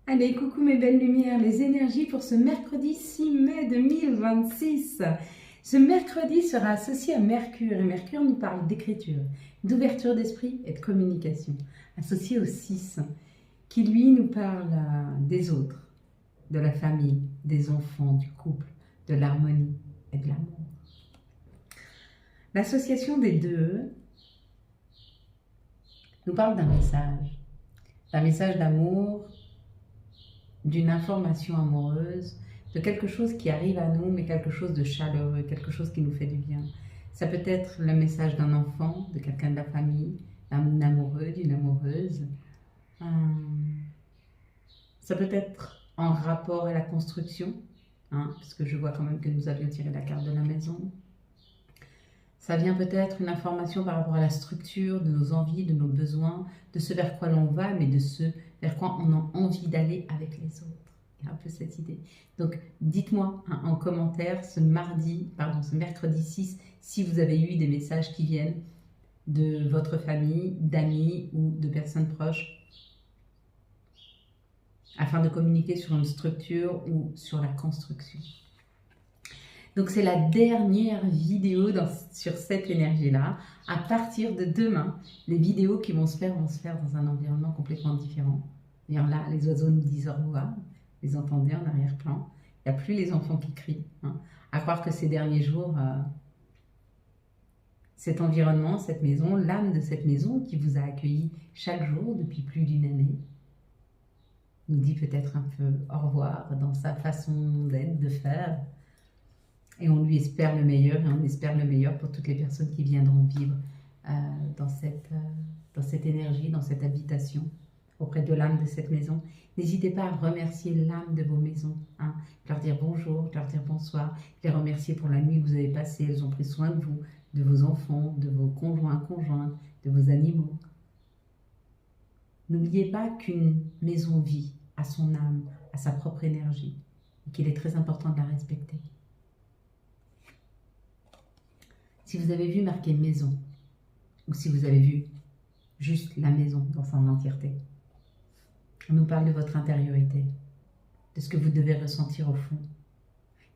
Allez, coucou mes belles lumières, les énergies pour ce mercredi 6 mai 2026. Ce mercredi sera associé à Mercure, et Mercure nous parle d'écriture, d'ouverture d'esprit et de communication, associé au 6, qui lui nous parle des autres, de la famille, des enfants, du couple, de l'harmonie et de l'amour. L'association des deux nous parle d'un message d'amour, d'une information amoureuse, de quelque chose qui arrive à nous, mais quelque chose de chaleureux, quelque chose qui nous fait du bien. Ça peut être le message d'un enfant, de quelqu'un de la famille, d'un amoureux, d'une amoureuse. Ça peut être en rapport à la construction, parce que je vois quand même que nous avions tiré la carte de la maison. Ça vient peut-être une information par rapport à la structure de nos envies, de nos besoins, de ce vers quoi l'on va, mais de ce vers quoi on a envie d'aller avec les autres. Il y a un peu cette idée. Donc, dites-moi en commentaire ce mercredi 6, si vous avez eu des messages qui viennent de votre famille, d'amis ou de personnes proches, afin de communiquer sur une structure ou sur la construction. Donc c'est la dernière vidéo sur cette énergie-là. À partir de demain, les vidéos qui vont se faire dans un environnement complètement différent. D'ailleurs là, les oiseaux nous disent au revoir. Vous les entendez en arrière-plan. Il n'y a plus les enfants qui crient. À croire que ces derniers jours, cet environnement, cette maison, l'âme de cette maison qui vous a accueilli chaque jour depuis plus d'une année, nous dit peut-être un peu au revoir dans sa façon d'être, de faire. Et on lui espère le meilleur, et on espère le meilleur pour toutes les personnes qui viendront vivre dans cette énergie, dans cette habitation, auprès de l'âme de cette maison. N'hésitez pas à remercier l'âme de vos maisons, leur dire bonjour, leur dire bonsoir, les remercier pour la nuit que vous avez passée. Elles ont pris soin de vous, de vos enfants, de vos conjoints, conjointes, de vos animaux. N'oubliez pas qu'une maison vit à son âme, à sa propre énergie, et qu'il est très important de la respecter. Si vous avez vu marqué maison, ou si vous avez vu juste la maison dans son entièreté, on nous parle de votre intériorité, de ce que vous devez ressentir au fond.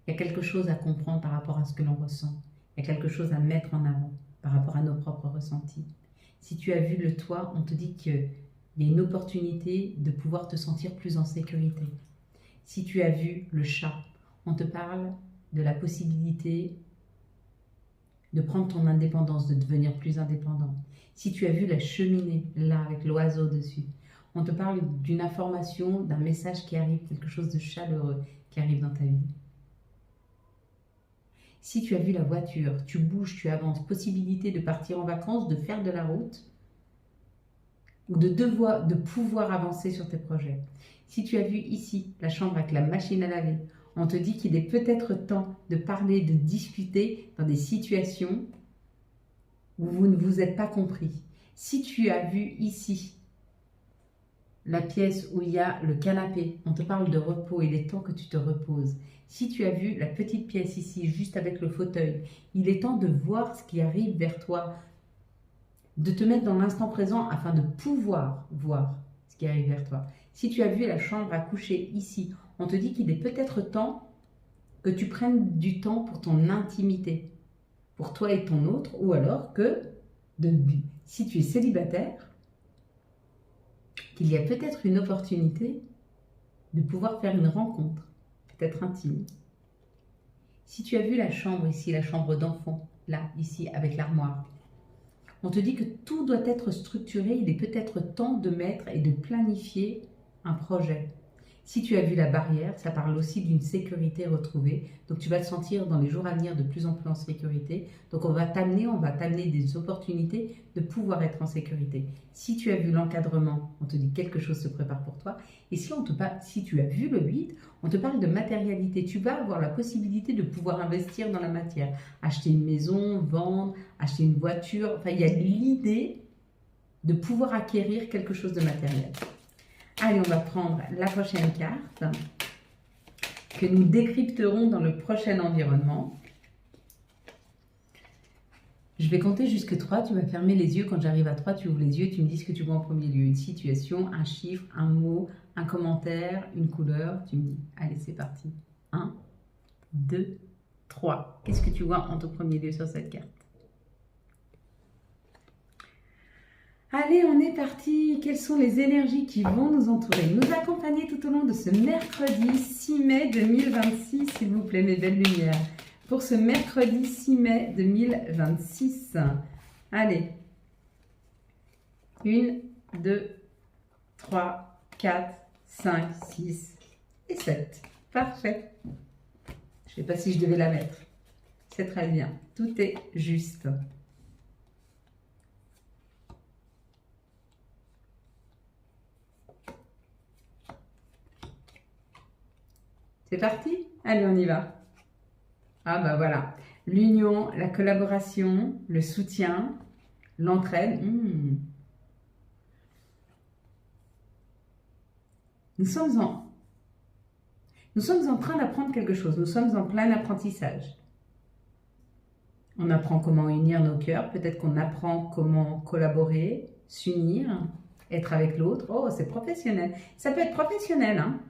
Il y a quelque chose à comprendre par rapport à ce que l'on ressent. Il y a quelque chose à mettre en avant par rapport à nos propres ressentis. Si tu as vu le toit, on te dit qu'il y a une opportunité de pouvoir te sentir plus en sécurité. Si tu as vu le chat, on te parle de la possibilité de prendre ton indépendance, de devenir plus indépendant. Si tu as vu la cheminée, là, avec l'oiseau dessus, on te parle d'une information, d'un message qui arrive, quelque chose de chaleureux qui arrive dans ta vie. Si tu as vu la voiture, tu bouges, tu avances, possibilité de partir en vacances, de faire de la route, ou de pouvoir avancer sur tes projets. Si tu as vu ici la chambre avec la machine à laver, on te dit qu'il est peut-être temps de parler, de discuter dans des situations où vous ne vous êtes pas compris. Si tu as vu ici la pièce où il y a le canapé, on te parle de repos, il est temps que tu te reposes. Si tu as vu la petite pièce ici, juste avec le fauteuil, il est temps de voir ce qui arrive vers toi, de te mettre dans l'instant présent afin de pouvoir voir ce qui arrive vers toi. Si tu as vu la chambre à coucher ici, on te dit qu'il est peut-être temps que tu prennes du temps pour ton intimité, pour toi et ton autre, ou alors que, si tu es célibataire, qu'il y a peut-être une opportunité de pouvoir faire une rencontre, peut-être intime. Si tu as vu la chambre ici, la chambre d'enfant, là, ici, avec l'armoire, on te dit que tout doit être structuré, il est peut-être temps de mettre et de planifier un projet. Si tu as vu la barrière, ça parle aussi d'une sécurité retrouvée. Donc tu vas te sentir dans les jours à venir de plus en plus en sécurité. Donc on va t'amener des opportunités de pouvoir être en sécurité. Si tu as vu l'encadrement, on te dit quelque chose se prépare pour toi. Et si tu as vu le 8, on te parle de matérialité. Tu vas avoir la possibilité de pouvoir investir dans la matière. Acheter une maison, vendre, acheter une voiture. Enfin, il y a l'idée de pouvoir acquérir quelque chose de matériel. Allez, on va prendre la prochaine carte que nous décrypterons dans le prochain environnement. Je vais compter jusque 3, tu vas fermer les yeux. Quand j'arrive à 3, tu ouvres les yeux, tu me dis ce que tu vois en premier lieu. Une situation, un chiffre, un mot, un commentaire, une couleur. Tu me dis, allez, c'est parti. 1, 2, 3. Qu'est-ce que tu vois en tout premier lieu sur cette carte? Allez, on est parti. Quelles sont les énergies qui vont nous entourer, nous accompagner tout au long de ce mercredi 6 mai 2026, s'il vous plaît, mes belles lumières. Pour ce mercredi 6 mai 2026. Allez. 1, 2, 3, 4, 5, 6 et 7. Parfait. Je ne sais pas si je devais la mettre. C'est très bien. Tout est juste. C'est parti? Allez, on y va. Ah bah voilà. L'union, la collaboration, le soutien, l'entraide. Nous sommes en train d'apprendre quelque chose. Nous sommes en plein apprentissage. On apprend comment unir nos cœurs. Peut-être qu'on apprend comment collaborer, s'unir, être avec l'autre. Oh, c'est professionnel. Ça peut être professionnel, hein.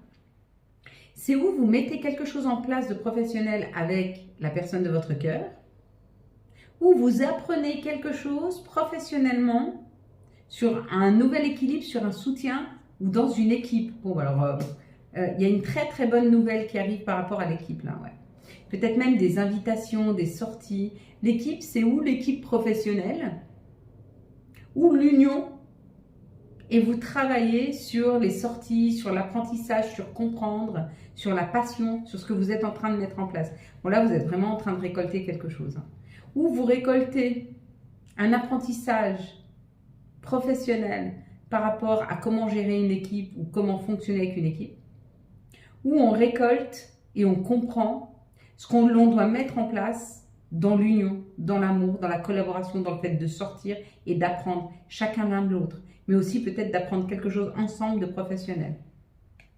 C'est où vous mettez quelque chose en place de professionnel avec la personne de votre cœur, ou vous apprenez quelque chose professionnellement sur un nouvel équilibre, sur un soutien ou dans une équipe. Bon, alors, il y a une très très bonne nouvelle qui arrive par rapport à l'équipe là, ouais. Peut-être même des invitations, des sorties. L'équipe, c'est où l'équipe professionnelle ou l'union, et vous travaillez sur les sorties, sur l'apprentissage, sur comprendre, sur la passion, sur ce que vous êtes en train de mettre en place. Bon, là, vous êtes vraiment en train de récolter quelque chose. Ou vous récoltez un apprentissage professionnel par rapport à comment gérer une équipe ou comment fonctionner avec une équipe. Ou on récolte et on comprend ce qu'on doit mettre en place dans l'union, dans l'amour, dans la collaboration, dans le fait de sortir et d'apprendre chacun l'un de l'autre. Mais aussi peut-être d'apprendre quelque chose ensemble de professionnel.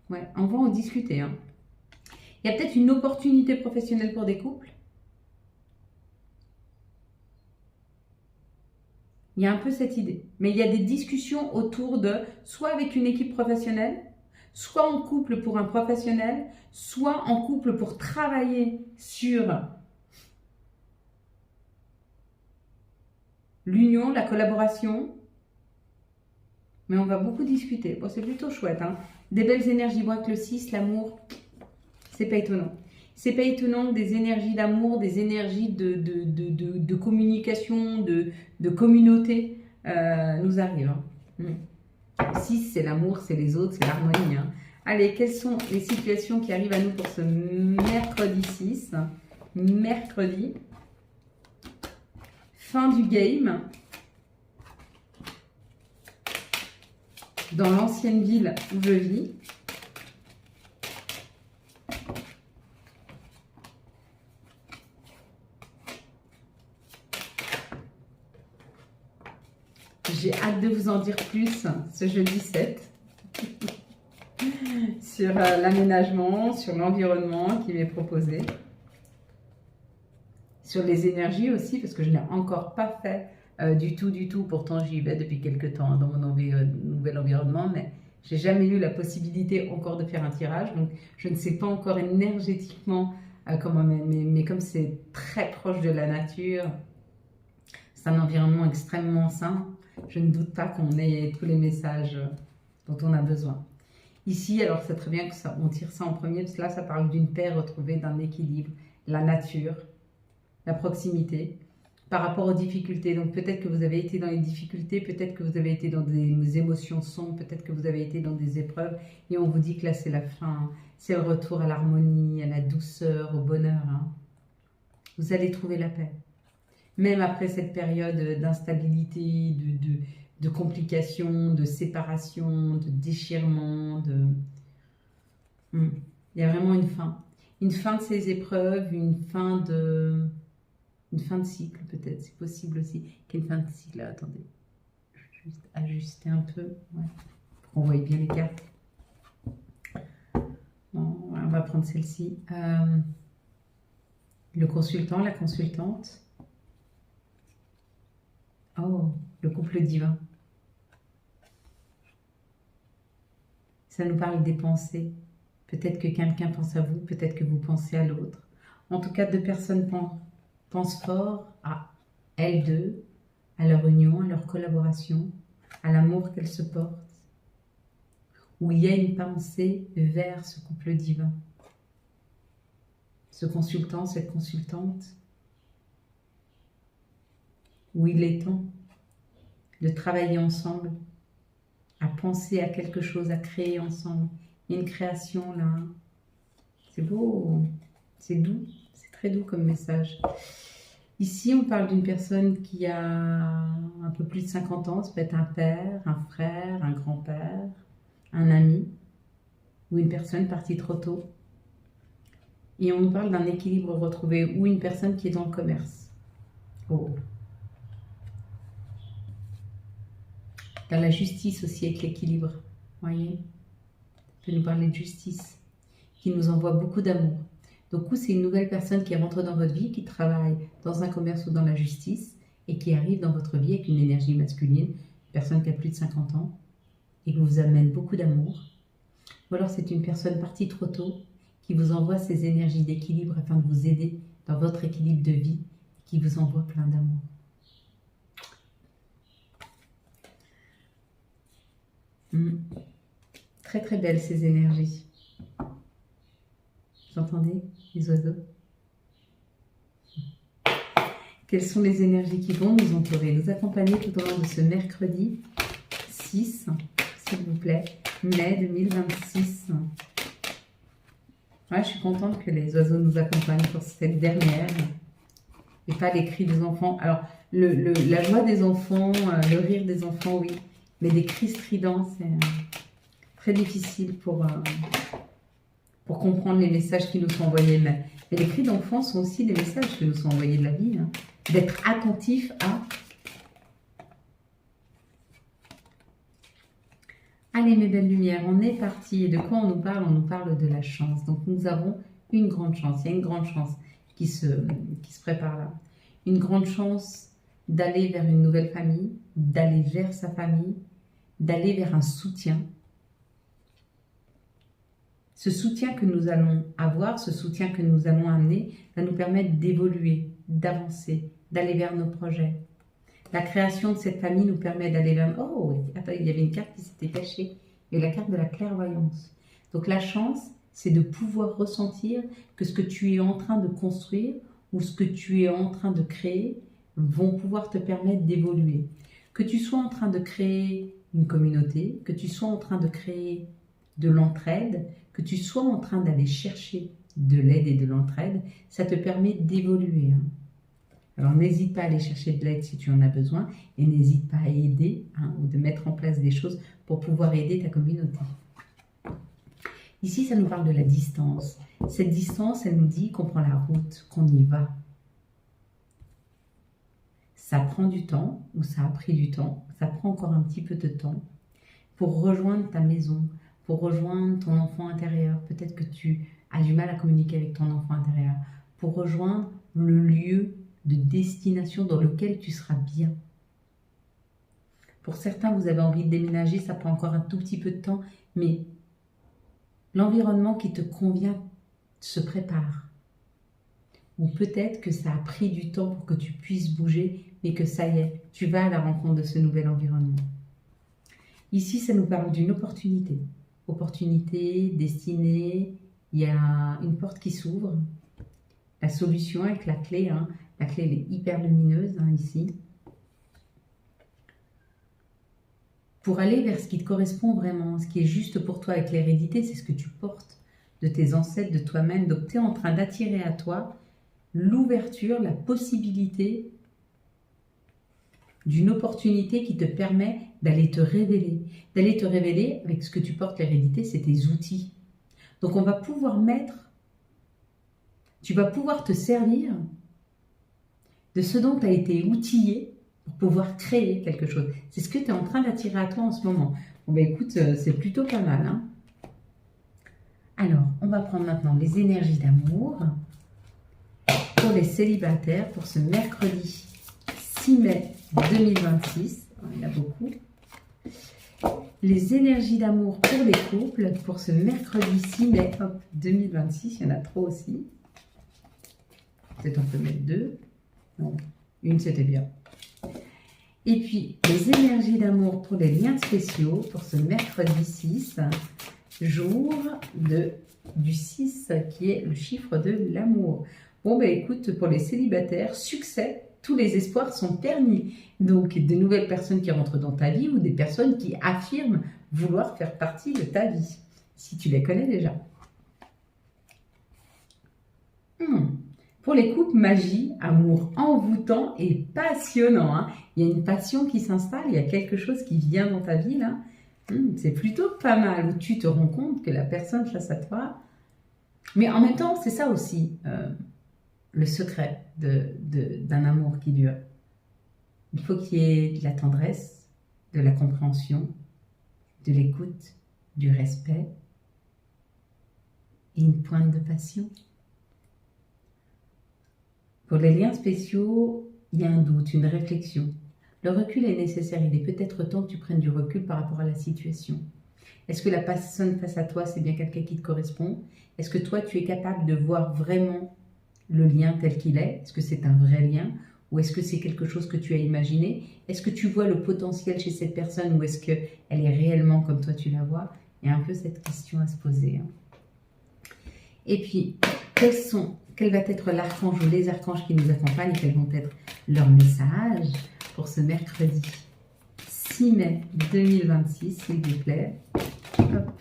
Ouais, on va en discuter. Hein. Il y a peut-être une opportunité professionnelle pour des couples. Il y a un peu cette idée. Mais il y a des discussions autour de, soit avec une équipe professionnelle, soit en couple pour un professionnel, soit en couple pour travailler sur l'union, la collaboration. Mais on va beaucoup discuter. Bon, c'est plutôt chouette. Hein. Des belles énergies. Bon, avec le 6, l'amour, c'est pas étonnant. C'est pas étonnant que des énergies d'amour, des énergies de communication, de communauté nous arrivent. Hein. 6, c'est l'amour, c'est les autres, c'est l'harmonie. Hein. Allez, quelles sont les situations qui arrivent à nous pour ce mercredi 6? Mercredi. Fin du game. Dans l'ancienne ville où je vis. J'ai hâte de vous en dire plus ce jeudi 7 sur l'aménagement, sur l'environnement qui m'est proposé, sur les énergies aussi, parce que je n'ai encore pas fait du tout. Pourtant, j'y vais depuis quelques temps dans mon nouvel environnement, mais j'ai jamais eu la possibilité encore de faire un tirage. Donc, je ne sais pas encore énergétiquement comment, mais comme c'est très proche de la nature, c'est un environnement extrêmement sain. Je ne doute pas qu'on ait tous les messages dont on a besoin. Ici, alors c'est très bien qu'on tire ça en premier, parce que là, ça parle d'une paix retrouvée, d'un équilibre, la nature, la proximité, par rapport aux difficultés. Donc peut-être que vous avez été dans les difficultés, peut-être que vous avez été dans des émotions sombres, peut-être que vous avez été dans des épreuves, et on vous dit que là, c'est la fin, c'est le retour à l'harmonie, à la douceur, au bonheur. Hein. Vous allez trouver la paix. Même après cette période d'instabilité, de complications, de séparation, de déchirement, il y a vraiment une fin. Une fin de ces épreuves, une fin de cycle peut-être, c'est possible aussi. Quelle fin de cycle? Attendez, je vais juste ajuster un peu, ouais, pour qu'on voie bien les cartes. Bon, on va prendre celle-ci. Le consultant, la consultante. Oh, le couple divin. Ça nous parle des pensées. Peut-être que quelqu'un pense à vous, peut-être que vous pensez à l'autre. En tout cas, deux personnes pensent fort à elles deux, à leur union, à leur collaboration, à l'amour qu'elles se portent. Où il y a une pensée vers ce couple divin. Ce consultant, cette consultante, où il est temps de travailler ensemble, à penser à quelque chose, à créer ensemble. Il y a une création là. C'est beau, c'est doux, c'est très doux comme message. Ici, on parle d'une personne qui a un peu plus de 50 ans. Ça peut être un père, un frère, un grand-père, un ami, ou une personne partie trop tôt. Et on nous parle d'un équilibre retrouvé, ou une personne qui est dans le commerce. Oh. Dans la justice aussi, avec l'équilibre. Voyez, on peut nous parler de justice, qui nous envoie beaucoup d'amour. Donc, c'est une nouvelle personne qui rentre dans votre vie, qui travaille dans un commerce ou dans la justice, et qui arrive dans votre vie avec une énergie masculine, une personne qui a plus de 50 ans, et qui vous amène beaucoup d'amour. Ou alors, c'est une personne partie trop tôt, qui vous envoie ces énergies d'équilibre afin de vous aider dans votre équilibre de vie, qui vous envoie plein d'amour. Très très belles ces énergies. Vous entendez les oiseaux? Quelles sont les énergies qui vont nous entourer, nous accompagner tout au long de ce mercredi 6, s'il vous plaît, mai 2026. Ouais, je suis contente que les oiseaux nous accompagnent pour cette dernière et pas les cris des enfants. Alors, la joie des enfants, le rire des enfants, oui, mais des cris stridents, c'est très difficile pour comprendre les messages qui nous sont envoyés. Mais les cris d'enfants sont aussi des messages qui nous sont envoyés de la vie, hein. D'être attentif à... Allez mes belles lumières, on est parti. Et de quoi on nous parle? On nous parle de la chance. Donc nous avons une grande chance. Il y a une grande chance qui se prépare là. Une grande chance d'aller vers une nouvelle famille, d'aller vers sa famille, d'aller vers un soutien. Ce soutien que nous allons avoir, ce soutien que nous allons amener, va nous permettre d'évoluer, d'avancer, d'aller vers nos projets. La création de cette famille nous permet d'aller vers... Oh, attends, il y avait une carte qui s'était cachée. Et la carte de la clairvoyance. Donc la chance, c'est de pouvoir ressentir que ce que tu es en train de construire ou ce que tu es en train de créer vont pouvoir te permettre d'évoluer. Que tu sois en train de créer une communauté, que tu sois en train de créer de l'entraide, que tu sois en train d'aller chercher de l'aide et de l'entraide, ça te permet d'évoluer, hein. Alors, n'hésite pas à aller chercher de l'aide si tu en as besoin et n'hésite pas à aider, hein, ou de mettre en place des choses pour pouvoir aider ta communauté. Ici, ça nous parle de la distance. Cette distance, elle nous dit qu'on prend la route, qu'on y va. Ça prend du temps, ou ça a pris du temps, ça prend encore un petit peu de temps pour rejoindre ta maison, pour rejoindre ton enfant intérieur. Peut-être que tu as du mal à communiquer avec ton enfant intérieur. Pour rejoindre le lieu de destination dans lequel tu seras bien. Pour certains, vous avez envie de déménager, ça prend encore un tout petit peu de temps, mais l'environnement qui te convient se prépare. Ou peut-être que ça a pris du temps pour que tu puisses bouger, mais que ça y est, tu vas à la rencontre de ce nouvel environnement. Ici, ça nous parle d'une opportunité. Opportunité, destinée, il y a une porte qui s'ouvre. La solution avec la clé, hein. La clé, elle est hyper lumineuse, hein, ici. Pour aller vers ce qui te correspond vraiment, ce qui est juste pour toi avec l'hérédité, c'est ce que tu portes de tes ancêtres, de toi-même. Donc, tu es en train d'attirer à toi l'ouverture, la possibilité d'une opportunité qui te permet d'aller te révéler. D'aller te révéler avec ce que tu portes, l'hérédité, c'est tes outils. Donc, on va pouvoir tu vas pouvoir te servir de ce dont tu as été outillé pour pouvoir créer quelque chose. C'est ce que tu es en train d'attirer à toi en ce moment. Bon, ben écoute, c'est plutôt pas mal, hein. Alors, on va prendre maintenant les énergies d'amour pour les célibataires pour ce mercredi 6 mai 2026. Il y en a beaucoup. Les énergies d'amour pour les couples pour ce mercredi 6 mai 2026. Il y en a trop aussi. Peut-être on peut mettre 2. Non, une c'était bien. Et puis, les énergies d'amour pour les liens spéciaux pour ce mercredi 6, jour du 6, qui est le chiffre de l'amour. Bon, ben écoute, pour les célibataires, succès, tous les espoirs sont permis. Donc, de nouvelles personnes qui rentrent dans ta vie ou des personnes qui affirment vouloir faire partie de ta vie, si tu les connais déjà. Pour les couples, magie, amour envoûtant et passionnant. Hein. Il y a une passion qui s'installe, il y a quelque chose qui vient dans ta vie là. C'est plutôt pas mal, où tu te rends compte que la personne face à toi. Mais en même temps, c'est ça aussi, le secret d'un amour qui dure. Il faut qu'il y ait de la tendresse, de la compréhension, de l'écoute, du respect et une pointe de passion. Pour les liens spéciaux, il y a un doute, une réflexion. Le recul est nécessaire, il est peut-être temps que tu prennes du recul par rapport à la situation. Est-ce que la personne face à toi, c'est bien quelqu'un qui te correspond? Est-ce que toi, tu es capable de voir vraiment le lien tel qu'il est? Est-ce que c'est un vrai lien? Ou est-ce que c'est quelque chose que tu as imaginé? Est-ce que tu vois le potentiel chez cette personne ou est-ce qu'elle est réellement comme toi tu la vois? Il y a un peu cette question à se poser. Et puis, quel va être l'archange ou les archanges qui nous accompagnent et quels vont être leurs messages pour ce mercredi 6 mai 2026, s'il vous plaît. Hop.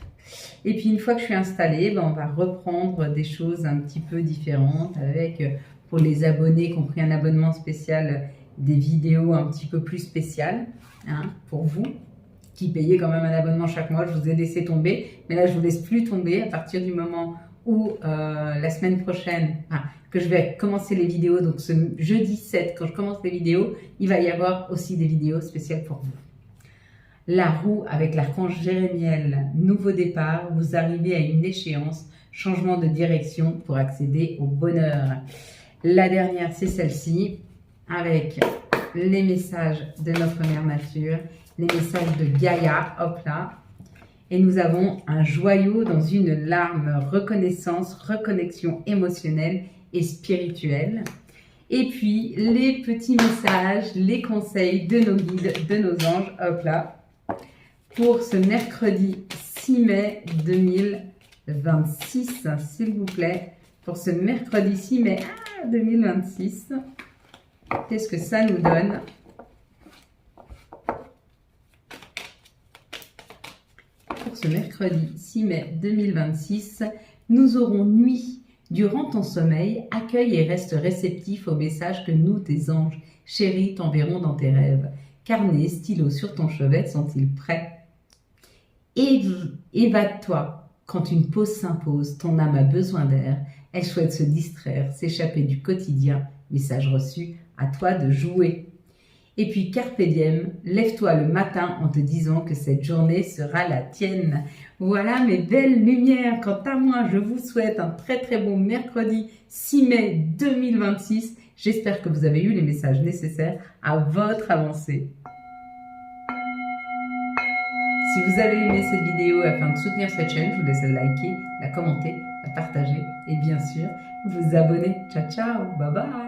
Et puis, une fois que je suis installée, on va reprendre des choses un petit peu différentes avec, pour les abonnés, qui ont pris un abonnement spécial, des vidéos un petit peu plus spéciales, hein, pour vous, qui payez quand même un abonnement chaque mois. Je vous ai laissé tomber, mais là, je ne vous laisse plus tomber à partir du moment où la semaine prochaine, que je vais commencer les vidéos, donc ce jeudi 7, quand je commence les vidéos, il va y avoir aussi des vidéos spéciales pour vous. La roue avec l'archange Jérémiel, nouveau départ, vous arrivez à une échéance, changement de direction pour accéder au bonheur. La dernière, c'est celle-ci, avec les messages de notre mère nature, les messages de Gaïa, hop là. Et nous avons un joyau dans une larme, reconnaissance, reconnexion émotionnelle et spirituelle. Et puis, les petits messages, les conseils de nos guides, de nos anges, hop là, pour ce mercredi 6 mai 2026, s'il vous plaît. Pour ce mercredi 6 mai 2026, qu'est-ce que ça nous donne ? Ce mercredi 6 mai 2026, nous aurons nuit. Durant ton sommeil, accueille et reste réceptif aux messages que nous, tes anges chéris, t'enverront dans tes rêves. Carnet, stylo sur ton chevet, sont-ils prêts? Évade-toi quand une pause s'impose, ton âme a besoin d'air, elle souhaite se distraire, s'échapper du quotidien. Message reçu, à toi de jouer. Et puis, carpe diem, lève-toi le matin en te disant que cette journée sera la tienne. Voilà mes belles lumières. Quant à moi, je vous souhaite un très très bon mercredi 6 mai 2026. J'espère que vous avez eu les messages nécessaires à votre avancée. Si vous avez aimé cette vidéo afin de soutenir cette chaîne, je vous laisse la liker, la commenter, la partager et bien sûr vous abonner. Ciao ciao, bye bye.